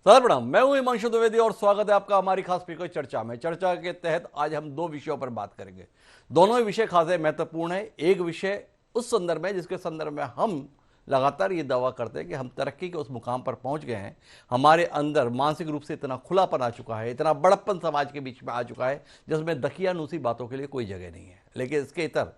Sir प्रणाम, मैं हूं हिमांशु द्विवेदी और स्वागत है आपका हमारी खास पीको चर्चा में। चर्चा के तहत आज हम दो विषयों पर बात करेंगे। दोनों ही विषय खासे महत्वपूर्ण है। एक विषय उस संदर्भ में जिसके संदर्भ में हम लगातार ये दावा करते हैं कि हम तरक्की के उस मुकाम पर पहुंच गए हैं, हमारे अंदर मानसिक रूप से इतना खुलापन आ चुका है, इतना बड़प्पन समाज के बीच में आ चुका है जिसमें दकियानूसी बातों के लिए कोई जगह नहीं है। लेकिन इसके इतर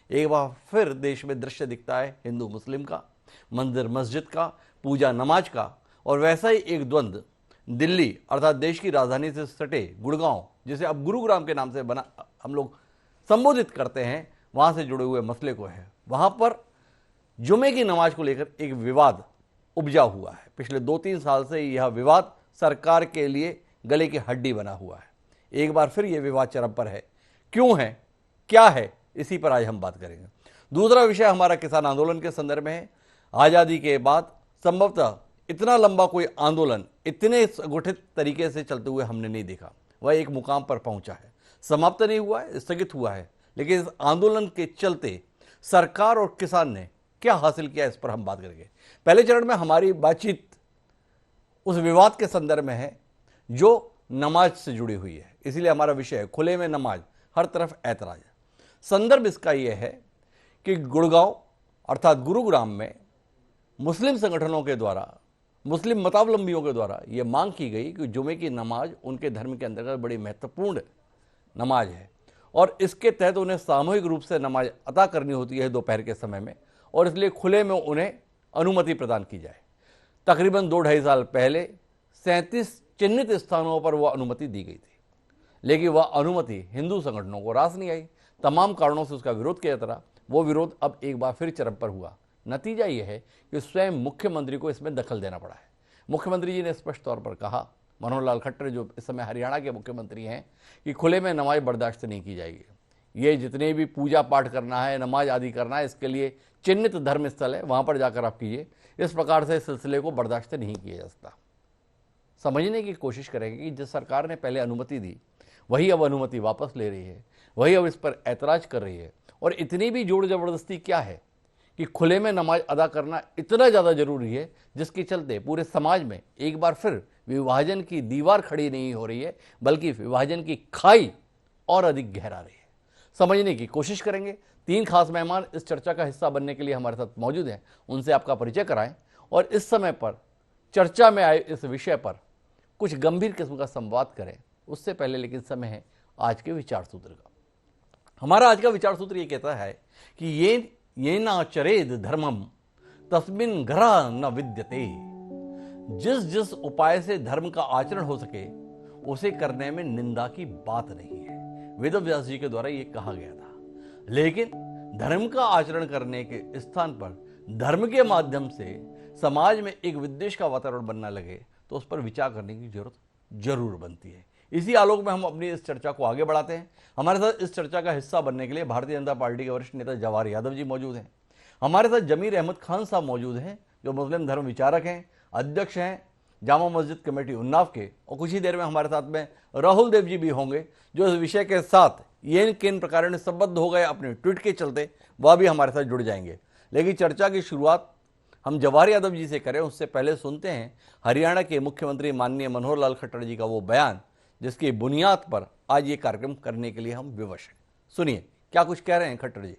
एक बार फिर देश में दृश्य दिखता है हिंदू मुस्लिम का, मंदिर मस्जिद का, पूजा नमाज का, और वैसा ही एक द्वंद्व दिल्ली अर्थात देश की राजधानी से सटे गुड़गांव, जिसे अब गुरुग्राम के नाम से बना हम लोग संबोधित करते हैं, वहां से जुड़े हुए मसले को है। वहां पर जुमे की नमाज को लेकर एक विवाद उपजा हुआ है। पिछले 2-3 साल से यह विवाद सरकार के लिए गले की हड्डी बना हुआ है। एक बार फिर यह विवाद चरम पर है। क्यों है, क्या है, इसी पर आज हम बात करेंगे। दूसरा विषय हमारा किसान आंदोलन के संदर्भ में है। आज़ादी के बाद संभवतः इतना लंबा कोई आंदोलन इतने संगठित तरीके से चलते हुए हमने नहीं देखा। वह एक मुकाम पर पहुंचा है, समाप्त नहीं हुआ है, स्थगित हुआ है, लेकिन इस आंदोलन के चलते सरकार और किसान ने क्या हासिल किया, इस पर हम बात करेंगे। पहले चरण में हमारी बातचीत उस विवाद के संदर्भ में है जो नमाज से जुड़ी हुई है, इसीलिए हमारा विषय है खुले में नमाज, हर तरफ ऐतराज है। संदर्भ इसका यह है कि गुड़गांव अर्थात गुरुग्राम में मुस्लिम संगठनों के द्वारा, मुस्लिम मतावलंबियों के द्वारा यह मांग की गई कि जुमे की नमाज उनके धर्म के अंतर्गत बड़ी महत्वपूर्ण नमाज है और इसके तहत उन्हें सामूहिक रूप से नमाज अदा करनी होती है दोपहर के समय में, और इसलिए खुले में उन्हें अनुमति प्रदान की जाए। तकरीबन 2-2.5 साल पहले 37 चिन्हित स्थानों पर वह अनुमति दी गई थी, लेकिन वह अनुमति हिंदू संगठनों को रास नहीं आई। तमाम कारणों से उसका विरोध किया था। वो विरोध अब एक बार फिर चरम पर हुआ। नतीजा यह है कि स्वयं मुख्यमंत्री को इसमें दखल देना पड़ा है। मुख्यमंत्री जी ने स्पष्ट तौर पर कहा, मनोहर लाल खट्टर जो इस समय हरियाणा के मुख्यमंत्री हैं, कि खुले में नमाज बर्दाश्त नहीं की जाएगी। ये जितने भी पूजा पाठ करना है, नमाज आदि करना है, इसके लिए चिन्हित धर्म स्थल है, वहाँ पर जाकर आप कीजिए। इस प्रकार से इस सिलसिले को बर्दाश्त नहीं किया जा सकता। समझने की कोशिश करेंगे कि जिस सरकार ने पहले अनुमति दी वही अब अनुमति वापस ले रही है, वही अब इस पर ऐतराज कर रही है। और इतनी भी जोर जबरदस्ती क्या है कि खुले में नमाज अदा करना इतना ज़्यादा जरूरी है, जिसके चलते पूरे समाज में एक बार फिर विभाजन की दीवार खड़ी नहीं हो रही है, बल्कि विभाजन की खाई और अधिक गहरा रही है। समझने की कोशिश करेंगे। 3 खास मेहमान इस चर्चा का हिस्सा बनने के लिए हमारे साथ मौजूद हैं, उनसे आपका परिचय कराएं और इस समय पर चर्चा में आए इस विषय पर कुछ गंभीर किस्म का संवाद करें। उससे पहले लेकिन समय है आज के विचार सूत्र का। हमारा आज का विचार सूत्र ये कहता है कि ये ना चरेद धर्मम तस्मिन घरा न विद्यते। जिस जिस उपाय से धर्म का आचरण हो सके उसे करने में निंदा की बात नहीं है। वेद व्यास जी के द्वारा ये कहा गया था। लेकिन धर्म का आचरण करने के स्थान पर धर्म के माध्यम से समाज में एक विद्वेष का वातावरण बनना लगे तो उस पर विचार करने की जरूरत जरूर बनती है। इसी आलोक में हम अपनी इस चर्चा को आगे बढ़ाते हैं। हमारे साथ इस चर्चा का हिस्सा बनने के लिए भारतीय जनता पार्टी के वरिष्ठ नेता जवाहर यादव जी मौजूद हैं। हमारे साथ जमीर अहमद खान साहब मौजूद हैं, जो मुस्लिम धर्म विचारक हैं, अध्यक्ष हैं जामा मस्जिद कमेटी उन्नाव के, और कुछ ही देर में हमारे साथ में राहुल देव जी भी होंगे, जो इस विषय के साथ ये किन प्रकार से संबद्ध हो गए अपने ट्वीट के चलते, वह भी हमारे साथ जुड़ जाएंगे। लेकिन चर्चा की शुरुआत हम जवाहर यादव जी से करें, उससे पहले सुनते हैं हरियाणा के मुख्यमंत्री माननीय मनोहर लाल खट्टर जी का वो बयान जिसकी बुनियाद पर आज ये कार्यक्रम करने के लिए हम विवश हैं। सुनिए क्या कुछ कह रहे हैं खट्टर जी।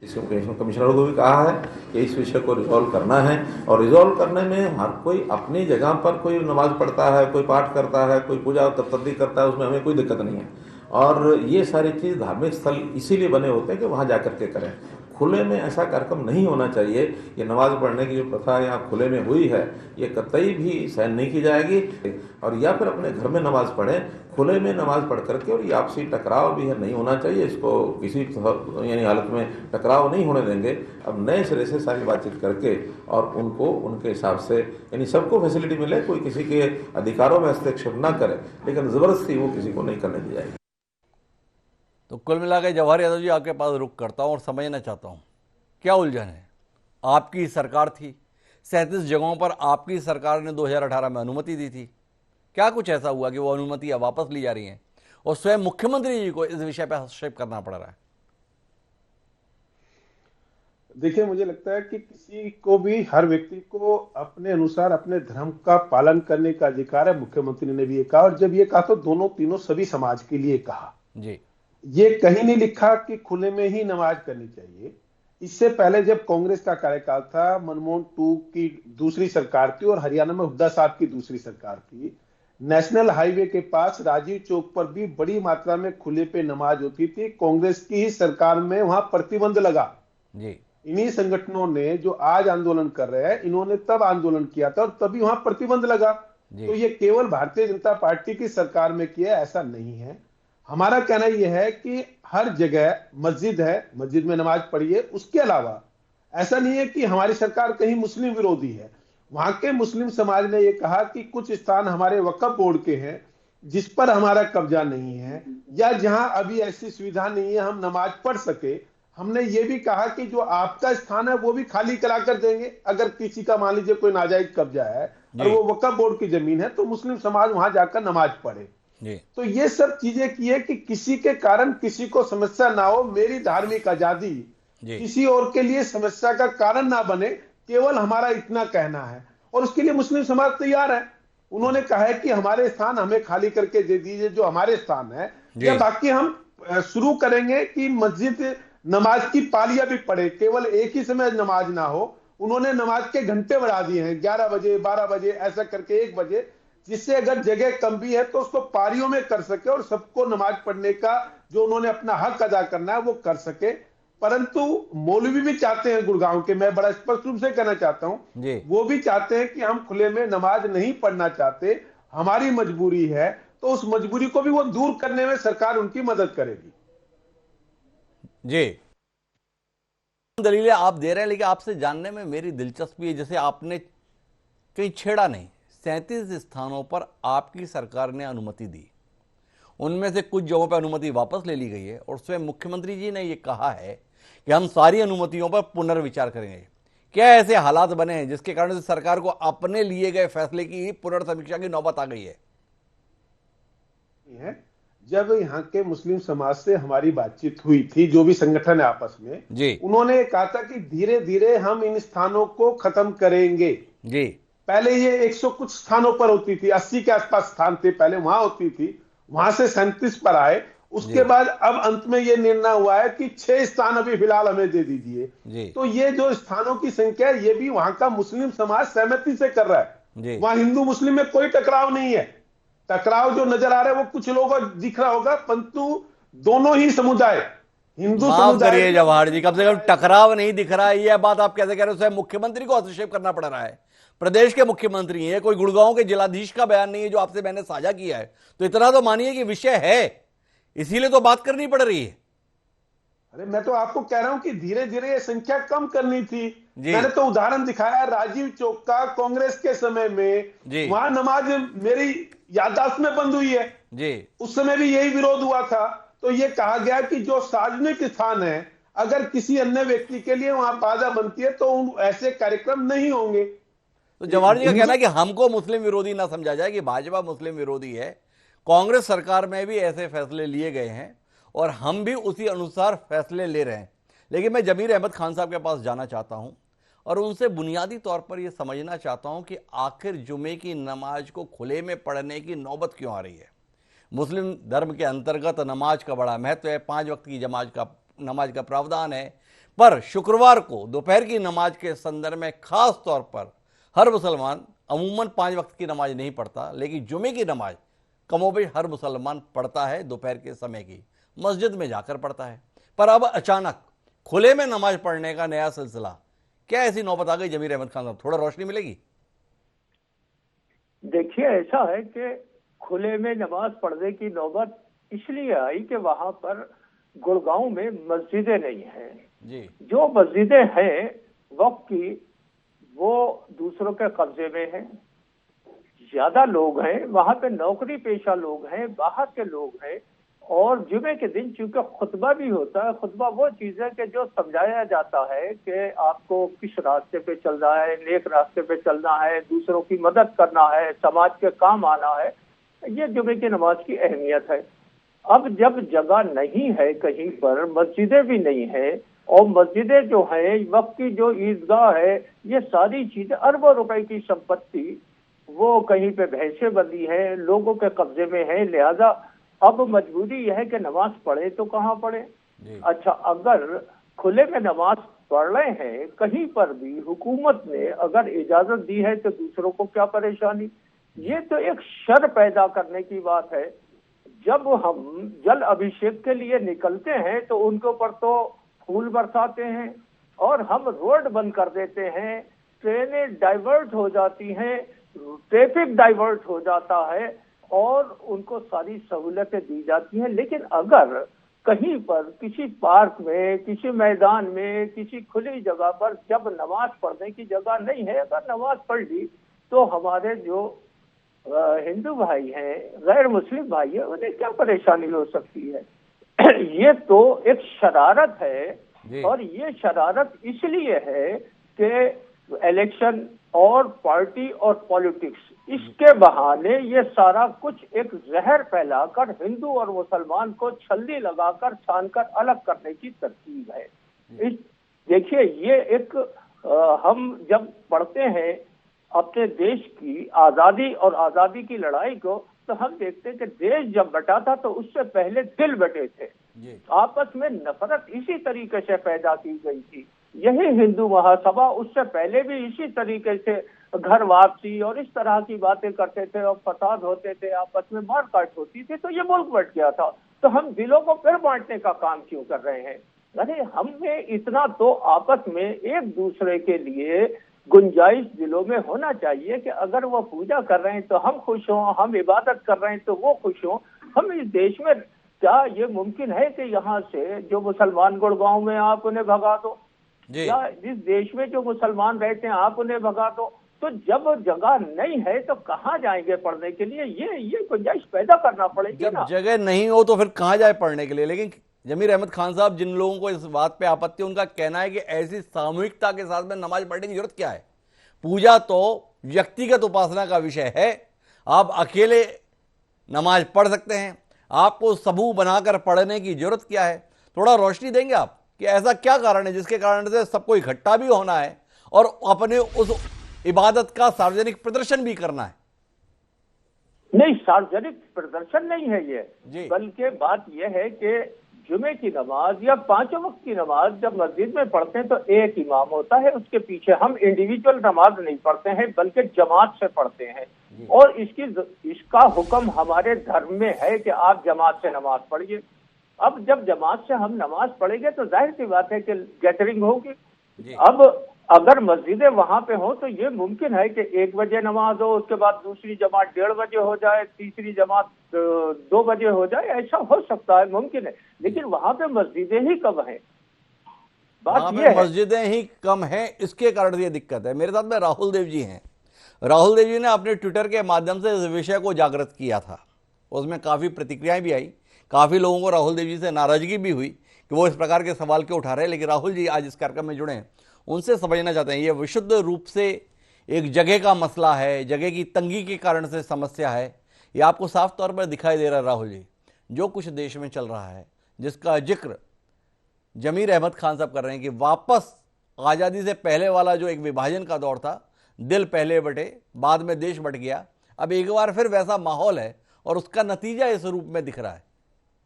कमिश्नर को भी कहा है कि इस विषय को रिजॉल्व करना है, और रिजॉल्व करने में हर कोई अपनी जगह पर, कोई नमाज पढ़ता है, कोई पाठ करता है, कोई पूजा तब्दीली करता है, उसमें हमें कोई दिक्कत नहीं है। और ये सारी चीज़ धार्मिक स्थल इसीलिए बने होते हैं कि वहाँ जाकर के करें। खुले में ऐसा कार्यक्रम नहीं होना चाहिए। ये नमाज पढ़ने की जो प्रथा यहाँ खुले में हुई है, ये कतई भी सहन नहीं की जाएगी। और या फिर अपने घर में नमाज पढ़ें, खुले में नमाज पढ़ करके। और ये आपसी टकराव भी है, नहीं होना चाहिए। इसको किसी यानी हालत में टकराव नहीं होने देंगे। अब नए सिरे से सारी बातचीत करके और उनको उनके हिसाब से यानी सबको फैसिलिटी मिले, कोई किसी के अधिकारों में हस्तक्षेप ना करे, लेकिन ज़बरदस्ती वो किसी को नहीं करने दी जाएगी। तो कुल मिलाकर जवाहर यादव जी आपके पास रुक करता हूं और समझना चाहता हूं क्या उलझन है। आपकी सरकार थी, 37 जगहों पर आपकी सरकार ने 2018 में अनुमति दी थी। क्या कुछ ऐसा हुआ कि वो अनुमति अब वापस ली जा रही है और स्वयं मुख्यमंत्री जी को इस विषय पर हस्तक्षेप करना पड़ रहा है? देखिए, मुझे लगता है कि किसी को भी, हर व्यक्ति को अपने अनुसार अपने धर्म का पालन करने का अधिकार है। मुख्यमंत्री ने भी ये कहा, और जब ये कहा तो दोनों तीनों सभी समाज के लिए कहा। जी। ये कहीं नहीं लिखा कि खुले में ही नमाज करनी चाहिए। इससे पहले जब कांग्रेस का कार्यकाल था, मनमोहन टू की दूसरी सरकार थी और हरियाणा में हुड्डा साहब की दूसरी सरकार थी, नेशनल हाईवे के पास राजीव चौक पर भी बड़ी मात्रा में खुले पे नमाज होती थी। कांग्रेस की ही सरकार में वहां प्रतिबंध लगा। जी। इन्हीं संगठनों ने जो आज आंदोलन कर रहे हैं, इन्होंने तब आंदोलन किया था और तभी वहां प्रतिबंध लगा। जी। तो ये केवल भारतीय जनता पार्टी की सरकार में किया, ऐसा नहीं है। हमारा कहना यह है कि हर जगह मस्जिद है, मस्जिद में नमाज पढ़िए। उसके अलावा ऐसा नहीं है कि हमारी सरकार कहीं मुस्लिम विरोधी है। वहां के मुस्लिम समाज ने यह कहा कि कुछ स्थान हमारे वक्फ बोर्ड के हैं जिस पर हमारा कब्जा नहीं है, या जहां अभी ऐसी सुविधा नहीं है हम नमाज पढ़ सके। हमने ये भी कहा कि जो आपका स्थान है वो भी खाली करा कर देंगे। अगर किसी का मान लीजिए कोई नाजायज कब्जा है और जी। वो वक्फ बोर्ड की जमीन है, तो मुस्लिम समाज वहां जाकर नमाज पढ़े। जी। तो ये सब चीजें की है कि किसी के कारण किसी को समस्या ना हो। मेरी धार्मिक आजादी जी। किसी और के लिए समस्या का कारण ना बने, केवल हमारा इतना कहना है। और उसके लिए मुस्लिम समाज तैयार है। उन्होंने कहा है कि हमारे स्थान हमें खाली करके दे दीजिए, जो हमारे स्थान है। या जी। बाकी हम शुरू करेंगे कि मस्जिद नमाज की पालियां भी पढ़े, केवल एक ही समय नमाज ना हो। उन्होंने नमाज के घंटे बढ़ा दिए हैं, 11 बजे, 12 बजे, ऐसा करके 1 बजे, जिससे अगर जगह कम भी है तो उसको पारियों में कर सके और सबको नमाज पढ़ने का जो उन्होंने अपना हक अदा करना है वो कर सके। परंतु मौलवी भी चाहते हैं गुड़गांव के, मैं बड़ा स्पष्ट रूप से कहना चाहता हूं, जी। वो भी चाहते हैं कि हम खुले में नमाज नहीं पढ़ना चाहते, हमारी मजबूरी है। तो उस मजबूरी को भी वो दूर करने में सरकार उनकी मदद करेगी। जी। दलीलें आप दे रहे हैं, लेकिन आपसे जानने में मेरी दिलचस्पी है, जैसे आपने कहीं छेड़ा नहीं, 37 स्थानों पर आपकी सरकार ने अनुमति दी, उनमें से कुछ जगहों पर अनुमति वापस ले ली गई है और स्वयं मुख्यमंत्री जी ने यह कहा है कि हम सारी अनुमतियों पर पुनर्विचार करेंगे। क्या ऐसे हालात बने हैं जिसके कारण से सरकार को अपने लिए गए फैसले की पुनर्समीक्षा की नौबत आ गई है? जब यहाँ के मुस्लिम समाज से हमारी बातचीत हुई थी, जो भी संगठन है आपस में, जी। उन्होंने कहा था कि धीरे धीरे हम इन स्थानों को खत्म करेंगे। जी। पहले ये 100 कुछ स्थानों पर होती थी, 80 के आसपास स्थान थे पहले वहां होती थी, वहां से 37 पर आए। उसके बाद अब अंत में ये निर्णय हुआ है कि 6 स्थान अभी फिलहाल हमें दे दीजिए। जी। तो ये जो स्थानों की संख्या है, ये भी वहां का मुस्लिम समाज सहमति से कर रहा है। वहां हिंदू मुस्लिम में कोई टकराव नहीं है। टकराव जो नजर आ रहा है वो कुछ लोगों को दिख रहा होगा, परंतु दोनों ही समुदाय, हिंदू माफ समुदाय, करिए जवाहर जी, कम से कम टकराव नहीं दिख रहा है, यह बात आप कैसे कह रहे हो? स्वयं मुख्यमंत्री को हस्तक्षेप करना पड़ रहा है, प्रदेश के मुख्यमंत्री हैं, कोई गुड़गांव के जिलाधीश का बयान नहीं है जो आपसे मैंने साझा किया है। तो इतना तो मानिए कि विषय है, इसीलिए तो बात करनी पड़ रही है। अरे मैं तो आपको कह रहा हूं कि धीरे धीरे ये संख्या कम करनी थी। मैंने तो उदाहरण दिखाया राजीव चौक का, कांग्रेस के समय में वहां नमाज मेरी याददाश्त में बंद हुई है जी। उस समय भी यही विरोध हुआ था। तो ये कहा गया कि जो सार्वजनिक स्थान है, अगर किसी अन्य व्यक्ति के लिए वहां बाधा बनती है तो ऐसे कार्यक्रम नहीं होंगे। तो जवाहर जी का कहना है कि हमको मुस्लिम विरोधी ना समझा जाए कि भाजपा मुस्लिम विरोधी है। कांग्रेस सरकार में भी ऐसे फैसले लिए गए हैं और हम भी उसी अनुसार फैसले ले रहे हैं। लेकिन मैं जमीर अहमद खान साहब के पास जाना चाहता हूं और उनसे बुनियादी तौर पर यह समझना चाहता हूं कि आखिर जुमे की नमाज को खुले में पढ़ने की नौबत क्यों आ रही है। मुस्लिम धर्म के अंतर्गत नमाज का बड़ा महत्व है, 5 वक्त की नमाज का प्रावधान है, पर शुक्रवार को दोपहर की नमाज के संदर्भ में खास तौर पर हर मुसलमान अमूमन 5 वक्त की नमाज नहीं पढ़ता, लेकिन जुमे की नमाज कमोबेश हर मुसलमान पढ़ता है, दोपहर के समय की मस्जिद में जाकर पढ़ता है। पर अब अचानक खुले में नमाज पढ़ने का नया सिलसिला, क्या ऐसी नौबत आ गई जमीर अहमद खान साहब? थोड़ा रोशनी मिलेगी। देखिए, ऐसा है कि खुले में नमाज पढ़ने की नौबत इसलिए आई कि वहां पर गुड़गांव में मस्जिदें नहीं हैं जी। जो मस्जिदें हैं वक्त की, वो दूसरों के कब्जे में हैं। ज्यादा लोग हैं वहां पे, नौकरी पेशा लोग हैं, बाहर के लोग हैं। और जुमे के दिन चूंकि खुतबा भी होता है, खुतबा वो चीज है कि जो समझाया जाता है कि आपको किस रास्ते पे चलना है, नेक रास्ते पे चलना है, दूसरों की मदद करना है, समाज के काम आना है। ये जुमे की नमाज की अहमियत है। अब जब जगह नहीं है, कहीं पर मस्जिदें भी नहीं है, और मस्जिदें जो हैं, वक्त की जो ईदगाह है, ये सारी चीजें अरबों रुपए की संपत्ति वो कहीं पे भैंसे बंधी है, लोगों के कब्जे में है। लिहाजा अब मजबूरी यह है कि नमाज पढ़े तो कहाँ पढ़े। अच्छा, अगर खुले में नमाज पढ़ रहे हैं कहीं पर भी, हुकूमत ने अगर इजाजत दी है तो दूसरों को क्या परेशानी। ये तो एक शर पैदा करने की बात है। जब हम जल अभिषेक के लिए निकलते हैं तो उनके ऊपर तो फूल बरसाते हैं और हम रोड बंद कर देते हैं, ट्रेनें डाइवर्ट हो जाती हैं, ट्रैफिक डाइवर्ट हो जाता है और उनको सारी सहूलतें दी जाती हैं। लेकिन अगर कहीं पर किसी पार्क में, किसी मैदान में, किसी खुली जगह पर जब नमाज पढ़ने की जगह नहीं है, अगर नमाज पढ़ ली तो हमारे जो हिंदू भाई हैं, गैर मुस्लिम भाई है, उन्हें क्या परेशानी हो सकती है। ये तो एक शरारत है और ये शरारत इसलिए है कि इलेक्शन और पार्टी और पॉलिटिक्स, इसके बहाने ये सारा कुछ एक जहर फैलाकर हिंदू और मुसलमान को छल्ली लगाकर छानकर अलग करने की तरकीब है। इस देखिए, ये एक हम जब पढ़ते हैं अपने देश की आजादी और आजादी की लड़ाई को, तो हम देखते हैं कि देश जब बटा था तो उससे पहले दिल बटे थे, आपस में नफरत इसी तरीके से पैदा की गई थी। यही हिंदू महासभा उससे पहले भी इसी तरीके से घर वापसी और इस तरह की बातें करते थे और फसाद होते थे, आपस में मारकाट होती थी, तो ये मुल्क बट गया था। तो हम दिलों को फिर बांटने का काम क्यों कर रहे हैं। अरे हमें इतना तो आपस में एक दूसरे के लिए गुंजाइश दिलों में होना चाहिए कि अगर वो पूजा कर रहे हैं तो हम खुश हों, हम इबादत कर रहे हैं तो वो खुश हों। हम इस देश में, क्या ये मुमकिन है कि यहाँ से जो मुसलमान गुड़गांव में आप उन्हें भगा दो, या जिस देश में जो मुसलमान रहते हैं आप उन्हें भगा दो। तो जब जगह नहीं है तो कहाँ जाएंगे पढ़ने के लिए। ये गुंजाइश पैदा करना पड़ेगी। जब जगह नहीं हो तो फिर कहाँ जाए पढ़ने के लिए। लेकिन जमीर अहमद खान साहब, जिन लोगों को इस बात पे आपत्ति, उनका कहना है कि ऐसी सामूहिकता के साथ में नमाज पढ़ने की जरूरत क्या है। पूजा तो व्यक्तिगत उपासना का विषय है। आप अकेले नमाज पढ़ सकते हैं, आपको समूह बनाकर पढ़ने की जरूरत क्या है। थोड़ा रोशनी देंगे आप कि ऐसा क्या कारण है जिसके कारण से सबको इकट्ठा भी होना है और अपने उस इबादत का सार्वजनिक प्रदर्शन भी करना है। नहीं, सार्वजनिक प्रदर्शन नहीं है ये, बल्कि बात यह है कि जुमे की नमाज या पांचों वक्त की नमाज जब मस्जिद में पढ़ते हैं तो एक इमाम होता है, उसके पीछे हम इंडिविजुअल नमाज नहीं पढ़ते हैं बल्कि जमात से पढ़ते हैं। और इसका हुक्म हमारे धर्म में है कि आप जमात से नमाज पढ़िए। अब जब जमात से हम नमाज पढ़ेंगे तो जाहिर सी बात है कि गैदरिंग होगी। अब अगर मस्जिदें वहां पे हो तो ये मुमकिन है कि 1 बजे नमाज हो, उसके बाद दूसरी जमात 1:30 बजे हो जाए, तीसरी जमात 2 बजे हो जाए, ऐसा हो सकता है, मुमकिन है। लेकिन वहां पे मस्जिदें ही कम हैं। बात ये है, मस्जिदें ही कम हैं, इसके कारण ये दिक्कत है। मेरे साथ में राहुल देव जी हैं। राहुल देव जी ने अपने ट्विटर के माध्यम से इस विषय को जागृत किया था, उसमें काफ़ी प्रतिक्रियाएं भी आई, काफ़ी लोगों को राहुल देव जी से नाराजगी भी हुई कि वो इस प्रकार के सवाल क्यों उठा रहे हैं। लेकिन राहुल जी आज इस कार्यक्रम में जुड़े हैं, उनसे समझना चाहते हैं ये विशुद्ध रूप से एक जगह का मसला है, जगह की तंगी के कारण से समस्या है, ये आपको साफ तौर पर दिखाई दे रहा है। राहुल जी, जो कुछ देश में चल रहा है जिसका जिक्र जमीर अहमद खान साहब कर रहे हैं कि वापस आज़ादी से पहले वाला जो एक विभाजन का दौर था, दिल पहले बटे बाद में देश बट गया, अब एक बार फिर वैसा माहौल है और उसका नतीजा इस रूप में दिख रहा है।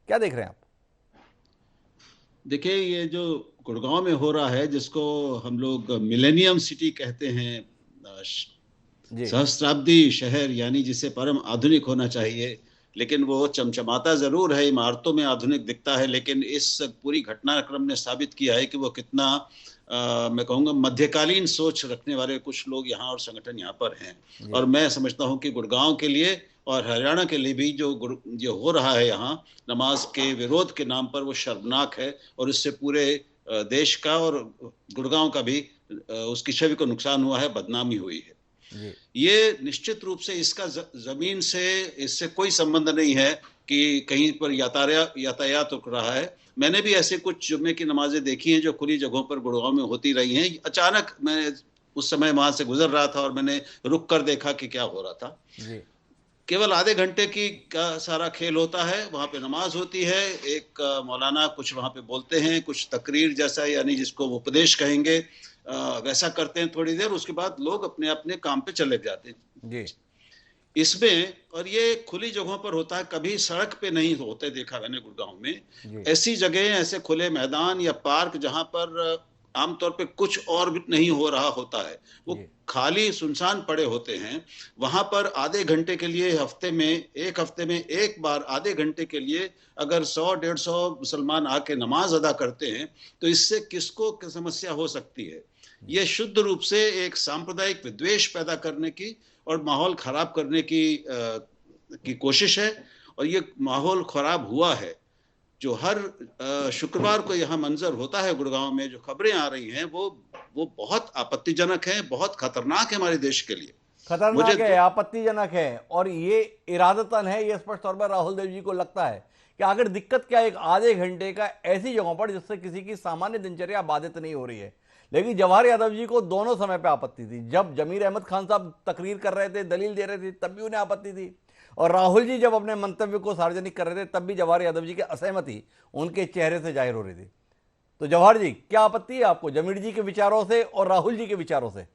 क्या देख रहे हैं आप? देखिए, ये जो गुड़गांव में हो रहा है, जिसको हम लोग मिलेनियम सिटी कहते हैं, सहस्त्राब्दी शहर, यानी जिसे परम आधुनिक होना चाहिए, लेकिन वो चमचमाता जरूर है, इमारतों में आधुनिक दिखता है, लेकिन इस पूरी घटनाक्रम ने साबित किया है कि वो कितना मैं कहूँगा मध्यकालीन सोच रखने वाले कुछ लोग यहाँ और संगठन यहाँ पर हैं। और मैं समझता हूँ कि गुड़गांव के लिए और हरियाणा के लिए भी जो हो रहा है यहाँ नमाज के विरोध के नाम पर, वो शर्मनाक है और इससे पूरे देश का और गुड़गांव का भी उसकी छवि को नुकसान हुआ है, बदनामी हुई है। ये निश्चित रूप से इसका जमीन से इससे कोई संबंध नहीं है कि कहीं पर यातायात रुक रहा है। मैंने भी ऐसे कुछ जुम्मे की नमाजें देखी हैं जो खुली जगहों पर गुड़गांव में होती रही हैं। अचानक मैं उस समय वहां से गुजर रहा था और मैंने रुक कर देखा कि क्या हो रहा था। केवल आधे घंटे की का सारा खेल होता है। वहां पे नमाज होती है, एक मौलाना कुछ वहां पे बोलते हैं, कुछ तकरीर जैसा, यानी जिसको वो उपदेश कहेंगे, वैसा करते हैं थोड़ी देर। उसके बाद लोग अपने अपने काम पे चले जाते हैं जी। इसमें। और ये खुली जगहों पर होता है, कभी सड़क पे नहीं होते, देखा मैंने गुड़गांव में ऐसी जगह, ऐसे खुले मैदान या पार्क जहां पर आमतौर पे कुछ और भी नहीं हो रहा होता है, वो खाली सुनसान पड़े होते हैं। वहां पर आधे घंटे के लिए एक हफ्ते में एक बार आधे घंटे के लिए अगर 100-150 मुसलमान आके नमाज अदा करते हैं तो इससे किसको समस्या हो सकती है। ये शुद्ध रूप से एक सांप्रदायिक विद्वेष पैदा करने की और माहौल खराब करने की कोशिश है। और ये माहौल खराब हुआ है। जो हर शुक्रवार को यहाँ मंजर होता है गुड़गांव में, जो खबरें आ रही हैं, वो बहुत आपत्तिजनक है, बहुत खतरनाक है हमारे देश के लिए। खतरनाक है, आपत्तिजनक है, और ये इरादतन है। ये स्पष्ट तौर पर राहुल देव जी को लगता है कि आखिर दिक्कत क्या है एक आधे घंटे का ऐसी जगहों पर जिससे किसी की सामान्य दिनचर्या बाधित नहीं हो रही है। लेकिन जवाहर यादव जी को दोनों समय पे आपत्ति थी। जब जमीर अहमद खान साहब तकरीर कर रहे थे, दलील दे रहे थे, तब भी उन्हें आपत्ति थी। और राहुल जी जब अपने मंतव्य को सार्वजनिक कर रहे थे, तब भी जवाहर यादव जी की असहमति उनके चेहरे से जाहिर हो रही थी। तो जवाहर जी, क्या आपत्ति है आपको जमीर जी के विचारों से और राहुल जी के विचारों से?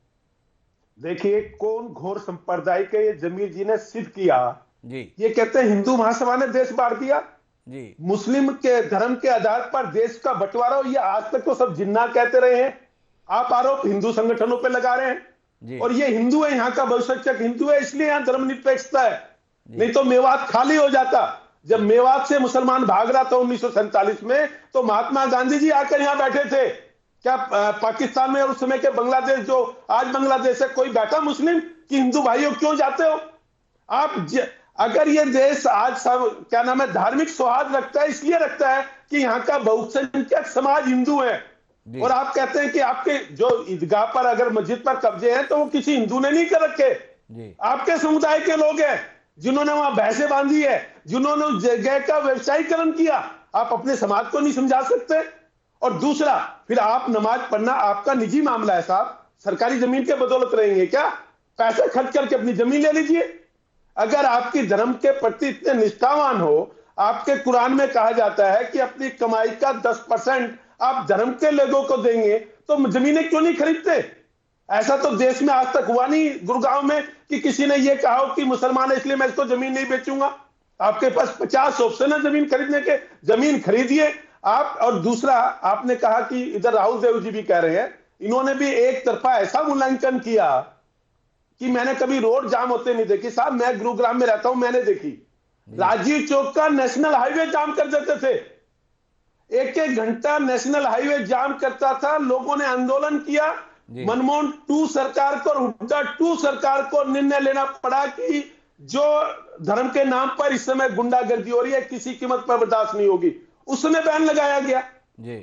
देखिए, कौन घोर सांप्रदायिक है ये जमीर जी ने सिद्ध किया जी। ये कहते हैं हिंदू महासभा ने देश बांट दिया जी। मुस्लिम के धर्म के आधार पर देश का बंटवारा हो, ये आज तक तो सब जिन्ना कहते रहे हैं। आप आरोप हिंदू संगठनों पे लगा रहे हैं। और ये हिंदू है, यहाँ का बहुसंख्यक हिंदू है, इसलिए यहाँ धर्मनिरपेक्षता है। नहीं तो मेवात खाली हो जाता। जब मेवात से मुसलमान भाग रहा था 1947 में, तो महात्मा गांधी जी आकर यहाँ बैठे थे। क्या पाकिस्तान में उस समय के बांग्लादेश, जो आज बांग्लादेश है, कोई बैठा मुस्लिम कि हिंदू भाइयों क्यों जाते हो आप? अगर ये देश आज क्या नाम है धार्मिक सौहार्द रखता है, इसलिए रखता है कि यहाँ का बहुसंख्यक समाज हिंदू है। और आप कहते हैं कि आपके जो ईदगाह पर अगर मस्जिद पर कब्जे हैं तो वो किसी हिंदू ने नहीं कर रखे, आपके समुदाय के लोग हैं जिन्होंने वहां भैंसे बांधी है, जिन्होंने जगह का व्यवसायीकरण किया। आप अपने समाज को नहीं समझा सकते। और दूसरा, फिर आप नमाज पढ़ना आपका निजी मामला है साहब, सरकारी जमीन के बदौलत रहेंगे क्या? पैसे खर्च करके अपनी जमीन ले लीजिए। अगर आपकी धर्म के प्रति इतने निष्ठावान हो, आपके कुरान में कहा जाता है कि अपनी कमाई का 10% आप धर्म के लोगों को देंगे, तो जमीनें क्यों नहीं खरीदते? ऐसा तो देश में आज तक हुआ नहीं गुड़गांव में कि किसी ने यह कहा कि मुसलमान है इसलिए मैं इसको जमीन नहीं बेचूंगा। आपके पास 50 ऑप्शन है जमीन खरीदने के, जमीन खरीदिए आप। और दूसरा, आपने कहा कि इधर राहुल देव जी भी कह रहे हैं, इन्होंने भी एक तरफा ऐसा मूल्यांकन किया कि मैंने कभी रोड जाम होते नहीं देखी। साहब, मैं गुरुग्राम में रहता हूं, मैंने देखी राजीव चौक का नेशनल हाईवे जाम कर देते थे। एक घंटा नेशनल हाईवे जाम करता था। लोगों ने आंदोलन किया। मनमोहन 2 सरकार को और हुड्डा 2 सरकार को निर्णय लेना पड़ा कि जो धर्म के नाम पर इस समय गुंडागर्दी हो रही है, किसी कीमत पर बर्दाश्त नहीं होगी। उसमें बैन लगाया गया।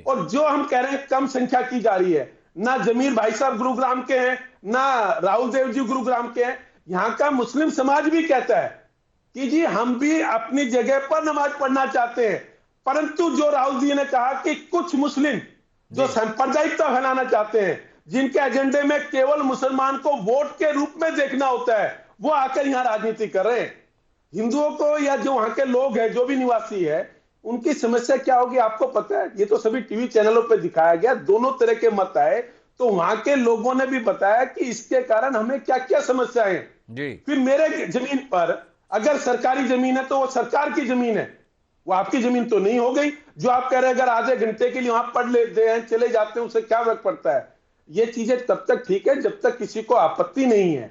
और जो हम कह रहे हैं कम संख्या की जा रही है, ना जमीर भाई साहब गुरुग्राम के हैं, ना राहुल देव जी गुरुग्राम के हैं। यहां का मुस्लिम समाज भी कहता है कि जी हम भी अपनी जगह पर नमाज पढ़ना चाहते हैं। परंतु जो राहुल जी ने कहा कि कुछ मुस्लिम जो सांप्रदायिकता फैलाना चाहते हैं, जिनके एजेंडे में केवल मुसलमान को वोट के रूप में देखना होता है, वो आकर यहां राजनीति कर रहे हैं। हिंदुओं को या जो वहां के लोग हैं, जो भी निवासी है, उनकी समस्या क्या होगी आपको पता है? ये तो सभी टीवी चैनलों पर दिखाया गया, दोनों तरह के मत आए। तो वहां के लोगों ने भी बताया कि इसके कारण हमें क्या क्या समस्याएं हैं। फिर मेरे जमीन पर अगर सरकारी जमीन है तो वो सरकार की जमीन है, वो आपकी जमीन तो नहीं हो गई। जो आप कह रहे हैं अगर आधे घंटे के लिए वहां पढ़ लेते हैं, चले जाते हैं, उससे क्या फर्क पड़ता है? ये चीजें तब तक ठीक है जब तक किसी को आपत्ति नहीं है।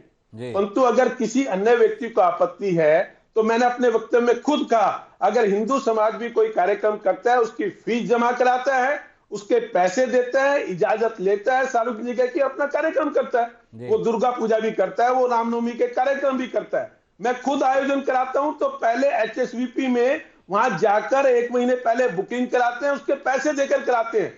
परंतु अगर किसी अन्य व्यक्ति को आपत्ति है, तो मैंने अपने वक्तव्य में खुद कहा, अगर हिंदू समाज भी कोई कार्यक्रम करता है, उसकी फीस जमा कराता है, उसके पैसे देता है, इजाजत लेता है, सार्वजनिक जगह की अपना कार्यक्रम करता है, वो दुर्गा पूजा भी करता है, वो रामनवमी के कार्यक्रम भी करता है। मैं खुद आयोजन कराता हूं तो पहले HSVP में वहां जाकर 1 महीने पहले बुकिंग कराते हैं, उसके पैसे देकर कराते हैं।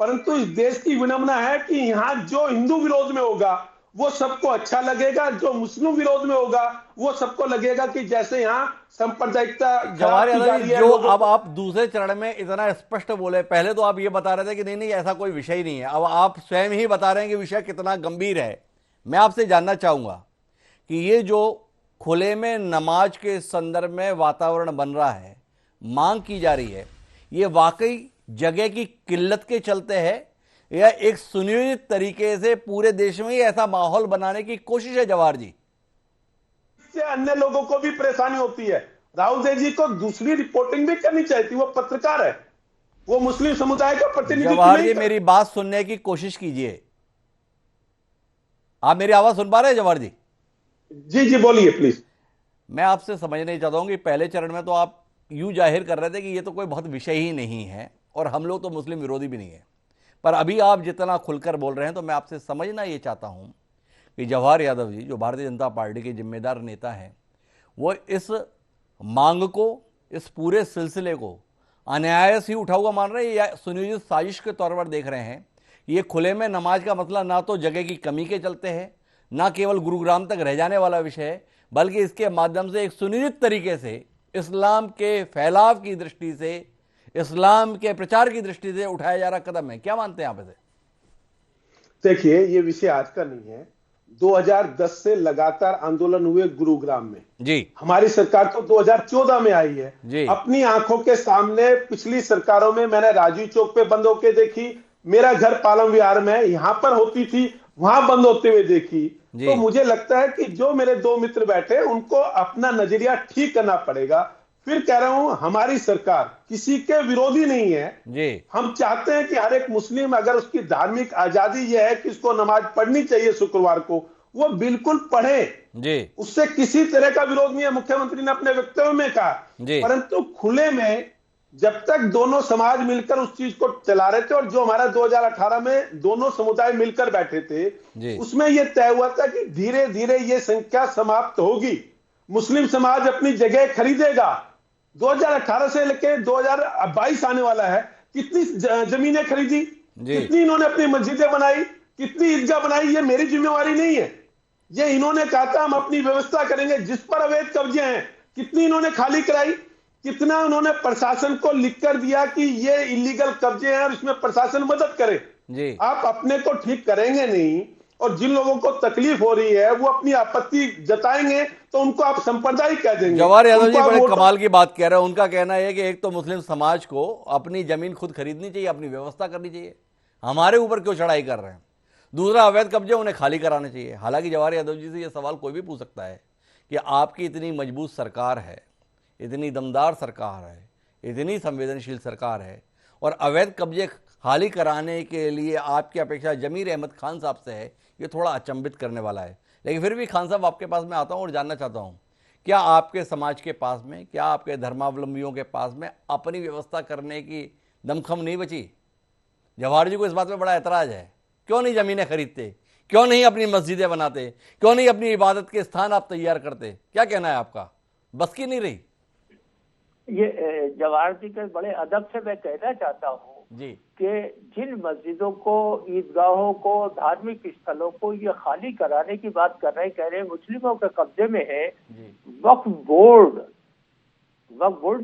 परंतु इस देश की विडंबना है कि यहाँ जो हिंदू विरोध में होगा वो सबको अच्छा लगेगा, जो मुस्लिम विरोध में होगा वो सबको लगेगा कि जैसे यहाँ सांप्रदायिकता। जवाहर यादव जी, जो अब आप दूसरे चरण में इतना स्पष्ट बोले, पहले तो आप ये बता रहे थे कि नहीं नहीं ऐसा कोई विषय ही नहीं है, अब आप स्वयं ही बता रहे हैं कि विषय कितना गंभीर है। मैं आपसे जानना चाहूंगा कि ये जो खुले में नमाज के संदर्भ में वातावरण बन रहा है, मांग की जा रही है, ये वाकई जगह की किल्लत के चलते है या एक सुनियोजित तरीके से पूरे देश में ही ऐसा माहौल बनाने की कोशिश है? जवाहर जी, इससे अन्य लोगों को भी परेशानी होती है। राहुल देव जी को दूसरी रिपोर्टिंग भी करनी चाहिए थी, वो पत्रकार है, वो मुस्लिम समुदाय का प्रतिनिधित्व जवाहर नहीं जी कर... मेरी बात सुनने की कोशिश कीजिए। आप मेरी आवाज सुन पा रहे हैं जवाहर जी? जी जी बोलिए प्लीज। मैं आपसे समझना चाहता हूं कि पहले चरण में तो आप यूं जाहिर कर रहे थे कि ये तो कोई बहुत विषय ही नहीं है और हम लोग तो मुस्लिम विरोधी भी नहीं है, पर अभी आप जितना खुलकर बोल रहे हैं तो मैं आपसे समझना ये चाहता हूं कि जवाहर यादव जी जो भारतीय जनता पार्टी के जिम्मेदार नेता हैं, वो इस मांग को, इस पूरे सिलसिले को अनायास ही उठा हुआ मान रहे हैं या सुनियोजित साजिश के तौर पर देख रहे हैं? ये खुले में नमाज का मसला ना तो जगह की कमी के चलते है, ना केवल गुरुग्राम तक रह जाने वाला विषय है, बल्कि इसके माध्यम से एक सुनियोजित तरीके से इस्लाम के फैलाव की दृष्टि से, इस्लाम के प्रचार की दृष्टि से उठाया जा रहा कदम है। क्या मानते हैं आप इसे? देखिए, ये विषय आज का नहीं है। 2010 से लगातार आंदोलन हुए गुरुग्राम में जी। हमारी सरकार तो 2014 में आई है जी। अपनी आंखों के सामने पिछली सरकारों में मैंने राजू चौक पे बंद होके देखी, मेरा घर पालम विहार में यहां पर होती थी, वहां बंद होते हुए देखी। तो मुझे लगता है कि जो मेरे दो मित्र बैठे उनको अपना नजरिया ठीक करना पड़ेगा। फिर कह रहा हूं, हमारी सरकार किसी के विरोधी नहीं है जी। हम चाहते हैं कि हर एक मुस्लिम, अगर उसकी धार्मिक आजादी यह है कि उसको नमाज पढ़नी चाहिए शुक्रवार को, वो बिल्कुल पढ़े जी। उससे किसी तरह का विरोध नहीं है। मुख्यमंत्री ने अपने वक्तव्य में कहा, परंतु खुले में जब तक दोनों समाज मिलकर उस चीज को चला रहे थे, और जो हमारा 2018 में दोनों समुदाय मिलकर बैठे थे, उसमें यह तय हुआ था कि धीरे धीरे ये संख्या समाप्त होगी, मुस्लिम समाज अपनी जगह खरीदेगा। 2018 से लेकर 2022 आने वाला है, कितनी जमीनें खरीदी, कितनी इन्होंने अपनी मस्जिदें बनाई, कितनी ईदगाह बनाई, ये मेरी जिम्मेवारी नहीं है। ये इन्होंने कहा था हम अपनी व्यवस्था करेंगे। जिस पर अवैध कब्जे हैं, कितनी इन्होंने खाली कराई, कितना उन्होंने प्रशासन को लिखकर दिया कि ये इलीगल कब्जे हैं और इसमें प्रशासन मदद करे जी। आप अपने को ठीक करेंगे नहीं, और जिन लोगों को तकलीफ हो रही है वो अपनी आपत्ति जताएंगे तो उनको आप सांप्रदायिक कह देंगे। जवाहर यादव जी बड़े कमाल की बात कह रहे हैं। उनका कहना है कि एक तो मुस्लिम समाज को अपनी जमीन खुद खरीदनी चाहिए, अपनी व्यवस्था करनी चाहिए, हमारे ऊपर क्यों चढ़ाई कर रहे हैं। दूसरा, अवैध कब्जे उन्हें खाली कराने चाहिए। हालांकि जवाहर यादव जी से यह सवाल कोई भी पूछ सकता है कि आपकी इतनी मजबूत सरकार है, इतनी दमदार सरकार है, इतनी संवेदनशील सरकार है, और अवैध कब्जे खाली कराने के लिए आपकी अपेक्षा जमीर अहमद खान साहब से है, ये थोड़ा अचंभित करने वाला है। लेकिन फिर भी खान साहब आपके पास में आता हूँ और जानना चाहता हूँ, क्या आपके समाज के पास में, क्या आपके धर्मावलंबियों के पास में अपनी व्यवस्था करने की दमखम नहीं बची? जवाहर जी को इस बात में बड़ा ऐतराज है, क्यों नहीं ज़मीनें खरीदते, क्यों नहीं अपनी मस्जिदें बनाते, क्यों नहीं अपनी इबादत के स्थान आप तैयार करते? क्या कहना है आपका? बस की नहीं रही? ये जवाहर जी के बड़े अदब से मैं कहना चाहता हूँ जी कि जिन मस्जिदों को, ईदगाहों को, धार्मिक स्थलों को ये खाली कराने की बात कर रहे हैं, कह रहे हैं मुस्लिमों के कब्जे में है। वक्फ बोर्ड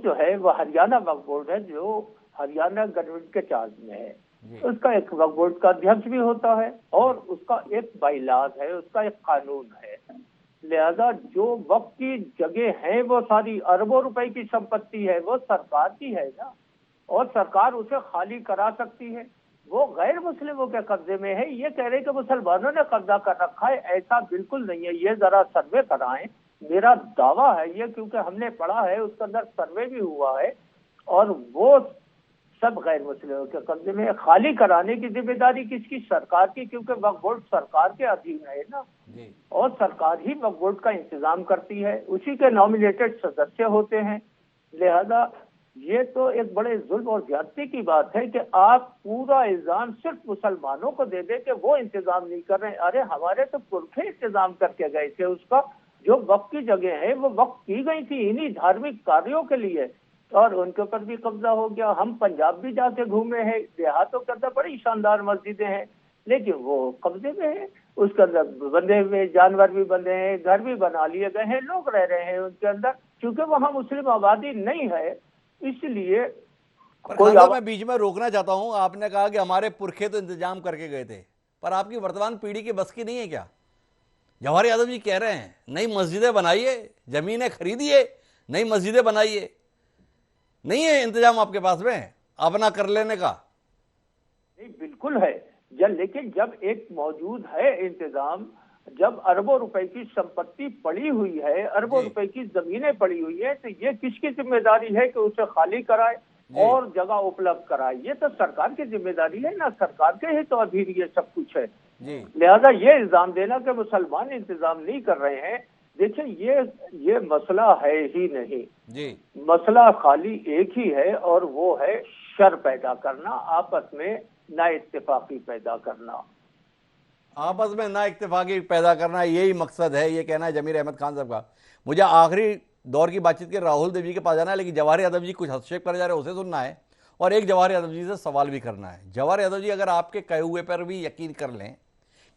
जो है वो हरियाणा वक्फ बोर्ड है, जो हरियाणा गवर्नमेंट के चार्ज में है। उसका एक वक्फ बोर्ड का अध्यक्ष भी होता है और उसका एक बाइलाज है, उसका एक कानून है। लिहाजा जो वक्फ की जगह है वो सारी अरबों रुपए की संपत्ति है, वो सरकार की है ना, और सरकार उसे खाली करा सकती है। वो गैर मुस्लिमों के कब्जे में है। ये कह रहे कि मुसलमानों ने कब्जा कर रखा है, ऐसा बिल्कुल नहीं है। ये जरा सर्वे कराएं, मेरा दावा है ये, क्योंकि हमने पढ़ा है, उसके अंदर सर्वे भी हुआ है, और वो सब गैर मुस्लिमों के कब्जे में। खाली कराने की जिम्मेदारी किसकी? सरकार की, क्योंकि वक्फ बोर्ड सरकार के अधीन है ना, और सरकार ही वक्फ बोर्ड का इंतजाम करती है, उसी के नॉमिनेटेड सदस्य होते हैं। लिहाजा ये तो एक बड़े जुल्म और ज्यादती की बात है कि आप पूरा इल्जाम सिर्फ मुसलमानों को दे दे कि वो इंतजाम नहीं कर रहे। अरे हमारे तो पुरखे इंतजाम करके गए थे। उसका जो वक्फ की जगह है वो वक्फ की गई थी इन्हीं धार्मिक कार्यों के लिए, और उनके ऊपर भी कब्जा हो गया। हम पंजाब भी जाके घूमे हैं, देहातों के अंदर बड़ी शानदार मस्जिदें हैं, लेकिन वो कब्जे में है। उसके अंदर बंधे हुए जानवर भी बंधे हैं, घर भी बना लिए गए हैं, लोग रह रहे हैं उनके अंदर, क्योंकि वहां मुस्लिम आबादी नहीं है। इसलिए मैं बीच में रोकना चाहता हूं। आपने कहा कि हमारे पुरखे तो इंतजाम करके गए थे, पर आपकी वर्तमान पीढ़ी की बस की नहीं है क्या? जवाहर यादव जी कह रहे हैं नई मस्जिदें बनाइए, जमीनें खरीदिए, नई मस्जिदें बनाइए। नहीं है इंतजाम आपके पास में अपना कर लेने का? नहीं, बिल्कुल है। लेकिन जब एक मौजूद है इंतजाम, जब अरबों रुपए की संपत्ति पड़ी हुई है, अरबों रुपए की जमीनें पड़ी हुई है, तो ये किसकी जिम्मेदारी है कि उसे खाली कराए और जगह उपलब्ध कराए? ये तो सरकार की जिम्मेदारी है ना, सरकार के ही तो अधीन ये सब कुछ है। लिहाजा ये इल्जाम देना कि मुसलमान इंतजाम नहीं कर रहे हैं, देखिए ये मसला है ही नहीं जी। मसला खाली एक ही है और वो है शर पैदा करना, आपस में ना इत्तेफाकी पैदा करना। आपस में ना इत्तेफाकी पैदा करना, यही मकसद है, ये कहना है जमीर अहमद खान साहब का। मुझे आखिरी दौर की बातचीत के राहुल देवी के पास जाना है, लेकिन जवाहर यादव जी कुछ हस्तक्षेप कर जा रहे हैं, उसे सुनना है और एक जवाहर यादव जी से सवाल भी करना है। जवाहर यादव जी, अगर आपके कहे हुए पर भी यकीन कर लें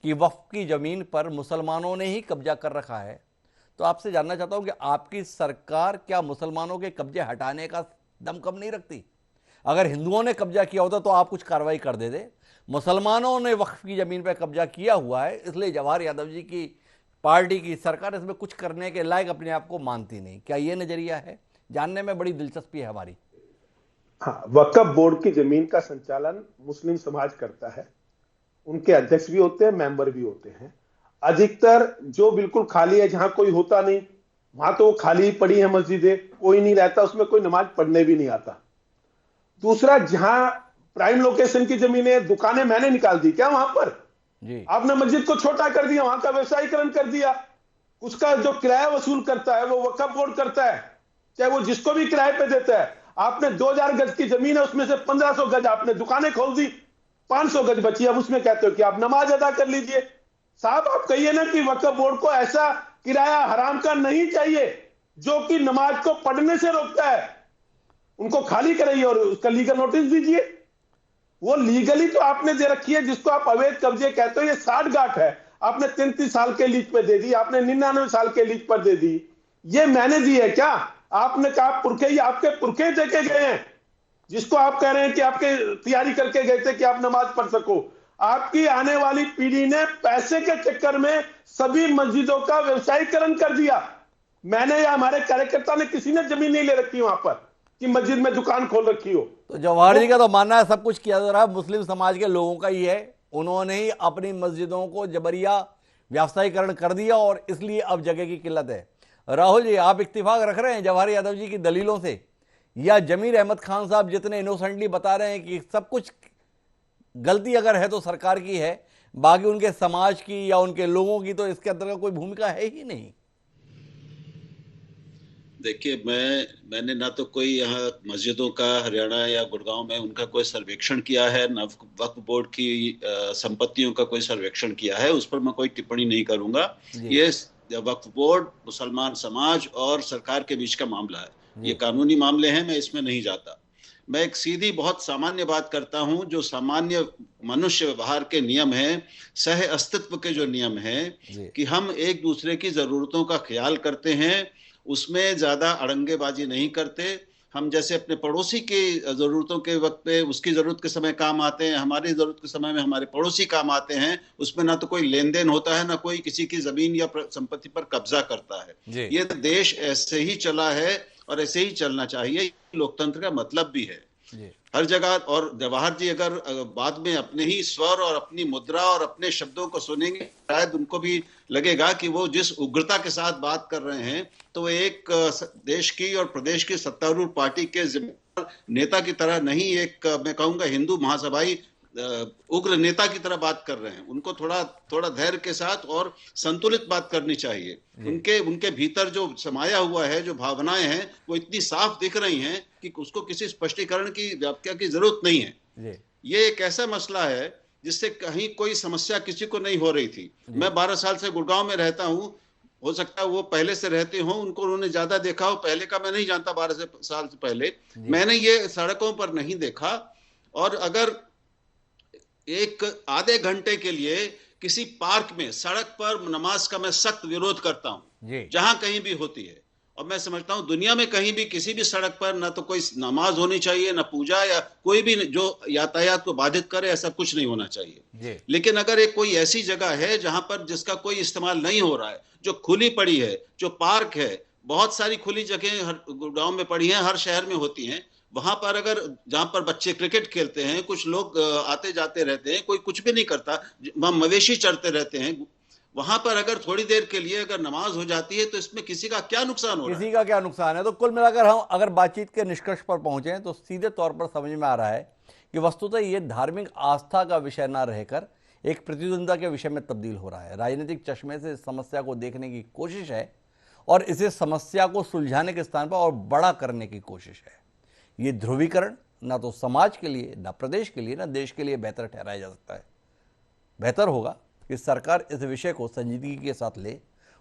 कि वक्फ की जमीन पर मुसलमानों ने ही कब्जा कर रखा है, तो आपसे जानना चाहता हूं कि आपकी सरकार क्या मुसलमानों के कब्जे हटाने का दम कम नहीं रखती? अगर हिंदुओं ने कब्जा किया होता तो आप कुछ कार्रवाई कर देते। मुसलमानों ने वक्फ की जमीन पर कब्जा किया हुआ है, इसलिए जवाहर यादव जी की पार्टी की सरकार इसमें कुछ करने के लायक अपने आप को मानती नहीं। क्या ये नजरिया है? जानने में बड़ी दिलचस्पी है हमारी। हाँ, वक्फ बोर्ड की जमीन का संचालन मुस्लिम समाज करता है, उनके अध्यक्ष भी होते हैं, मेंबर भी होते हैं। अधिकतर जो बिल्कुल खाली है, जहां कोई होता नहीं, वहां तो खाली ही पड़ी है मस्जिदें, कोई नहीं रहता, उसमें कोई नमाज पढ़ने भी नहीं आता। दूसरा, जहां प्राइम लोकेशन की जमीनें, दुकानें मैंने निकाल दी क्या वहां पर जी? आपने मस्जिद को छोटा कर दिया, वहां का व्यवसायीकरण कर दिया। उसका जो किराया वसूल करता है वो वक्फ बोर्ड करता है, चाहे वो जिसको भी किराए पे देता है। आपने 2000 गज की जमीन है, उसमें से 1500 गज आपने दुकानें खोल दी, 500 गज बची, अब उसमें कहते हो कि आप नमाज अदा कर लीजिए। साहब, आप कहिए ना कि वक्फ बोर्ड को ऐसा किराया हराम का नहीं चाहिए जो कि नमाज को पढ़ने से रोकता है, उनको खाली कराइए और उसका लीगल नोटिस दीजिए। वो लीगली तो आपने दे रखी है, जिसको आप अवैध कब्जे कहते हो, ये 60 गांठ है, आपने 33 साल के लीज पे दे दी, आपने 99 साल के लीज पर दे दी। ये मैंने दी है क्या? आपने कहा पुरखे, ही आपके पुरखे देके गए हैं, जिसको आप कह रहे हैं कि आपके तैयारी करके गए थे कि आप नमाज पढ़ सको। आपकी आने वाली पीढ़ी ने पैसे के चक्कर में सभी मस्जिदों का व्यवसायीकरण कर दिया। मैंने या हमारे कार्यकर्ता ने, किसी ने जमीन नहीं ले रखी वहां पर कि मस्जिद में दुकान खोल रखी हो। तो जवाहर जी का तो मानना है सब कुछ किया जा रहा है मुस्लिम समाज के लोगों का ही है, उन्होंने ही अपनी मस्जिदों को जबरिया व्यवसायीकरण कर दिया और इसलिए अब जगह की किल्लत है। राहुल जी, आप इत्तिफाक रख रहे हैं जवाहर यादव जी की दलीलों से, या जमीर अहमद खान साहब जितने इनोसेंटली बता रहे हैं कि सब कुछ गलती अगर है तो सरकार की है, बाकी उनके समाज की या उनके लोगों की तो इसके अंदर कोई भूमिका है ही नहीं? देखिए, मैंने ना तो कोई यहाँ मस्जिदों का हरियाणा या गुड़गांव में उनका कोई सर्वेक्षण किया है, ना वक्फ बोर्ड की संपत्तियों का कोई सर्वेक्षण किया है, उस पर मैं कोई टिप्पणी नहीं करूंगा। ये वक्फ बोर्ड, मुसलमान समाज और सरकार के बीच का मामला है, ये कानूनी मामले हैं, मैं इसमें नहीं जाता। मैं एक सीधी बहुत सामान्य बात करता हूं, जो सामान्य मनुष्य व्यवहार के नियम हैं, सह अस्तित्व के जो नियम हैं कि हम एक दूसरे की जरूरतों का ख्याल करते हैं, उसमें ज्यादा अड़ंगेबाजी नहीं करते। हम जैसे अपने पड़ोसी की जरूरतों के वक्त पे उसकी जरूरत के समय काम आते हैं, हमारी जरूरत के समय में हमारे पड़ोसी काम आते हैं, उसमें ना तो कोई लेन देन होता है, ना कोई किसी की जमीन या संपत्ति पर कब्जा करता है। ये देश ऐसे ही चला है और ऐसे ही चलना चाहिए, लोकतंत्र का मतलब भी है हर जगह। और जवाहर जी अगर बाद में अपने ही स्वर और अपनी मुद्रा और अपने शब्दों को सुनेंगे, शायद उनको भी लगेगा कि वो जिस उग्रता के साथ बात कर रहे हैं, तो वो एक देश की और प्रदेश की सत्तारूढ़ पार्टी के जिम्मेदार नेता की तरह नहीं, एक मैं कहूंगा हिंदू महासभाई उग्र नेता की तरह बात कर रहे हैं। उनको थोड़ा धैर्य के साथ और संतुलित बात करनी चाहिए। उनके भीतर जो समाया हुआ है, जो भावनाएं हैं, वो इतनी साफ दिख रही हैं कि उसको किसी स्पष्टीकरण की व्याख्या की जरूरत नहीं है। ये एक ऐसा मसला है जिससे कहीं कोई समस्या किसी को नहीं हो रही थी। मैं 12 साल से गुड़गांव में रहता हूँ, हो सकता है वो पहले से रहते हो, उनको उन्होंने ज्यादा देखा हो, पहले का मैं नहीं जानता। 12 साल से पहले मैंने ये सड़कों पर नहीं देखा। और अगर एक आधे घंटे के लिए किसी पार्क में, सड़क पर नमाज का मैं सख्त विरोध करता हूं, जहां कहीं भी होती है। और मैं समझता हूं दुनिया में कहीं भी किसी भी सड़क पर ना तो कोई नमाज होनी चाहिए, ना पूजा, या कोई भी जो यातायात को बाधित करे, ऐसा कुछ नहीं होना चाहिए। लेकिन अगर एक कोई ऐसी जगह है जहां पर जिसका कोई इस्तेमाल नहीं हो रहा है, जो खुली पड़ी है, जो पार्क है, बहुत सारी खुली जगह हर गांव में पड़ी हैं, हर शहर में होती हैं, वहां पर अगर जहां पर बच्चे क्रिकेट खेलते हैं, कुछ लोग आते जाते रहते हैं, कोई कुछ भी नहीं करता, वहां मवेशी चरते रहते हैं, वहां पर अगर थोड़ी देर के लिए अगर नमाज हो जाती है तो इसमें किसी का क्या नुकसान हो रहा है? किसी का क्या नुकसान है? तो कुल मिलाकर हम अगर बातचीत के निष्कर्ष पर पहुंचे तो सीधे तौर पर समझ में आ रहा है कि वस्तुतः ये धार्मिक आस्था का विषय ना रहकर एक प्रतिद्वंद्विता के विषय में तब्दील हो रहा है। राजनीतिक चश्मे से इस समस्या को देखने की कोशिश है और इसे समस्या को सुलझाने के स्थान पर और बड़ा करने की कोशिश है। ये ध्रुवीकरण ना तो समाज के लिए, ना प्रदेश के लिए, ना देश के लिए बेहतर ठहराया जा सकता है। बेहतर होगा कि सरकार इस विषय को संजीदगी के साथ ले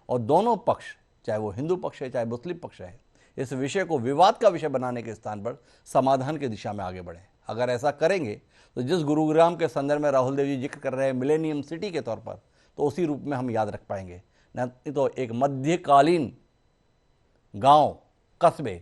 और दोनों पक्ष, चाहे वो हिंदू पक्ष है चाहे मुस्लिम पक्ष है, इस विषय को विवाद का विषय बनाने के स्थान पर समाधान की दिशा में आगे बढ़े। अगर ऐसा करेंगे तो जिस गुरुग्राम के संदर्भ में राहुल देव जी जिक्र कर रहे हैं मिलेनियम सिटी के तौर पर, तो उसी रूप में हम याद रख पाएंगे। नहीं तो एक मध्यकालीन गांव कस्बे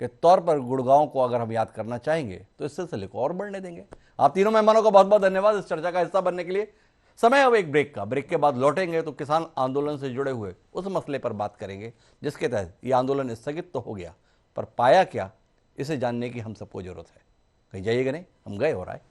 के तौर पर गुड़गांव को अगर हम याद करना चाहेंगे तो इस सिलसिले को और बढ़ने देंगे। आप तीनों मेहमानों का बहुत बहुत धन्यवाद इस चर्चा का हिस्सा बनने के लिए। समय अब एक ब्रेक का। ब्रेक के बाद लौटेंगे तो किसान आंदोलन से जुड़े हुए उस मसले पर बात करेंगे जिसके तहत ये आंदोलन स्थगित तो हो गया, पर पाया क्या, इसे जानने की हम सबको जरूरत है। कहीं जाइएगा नहीं, हम गए हो रहा है।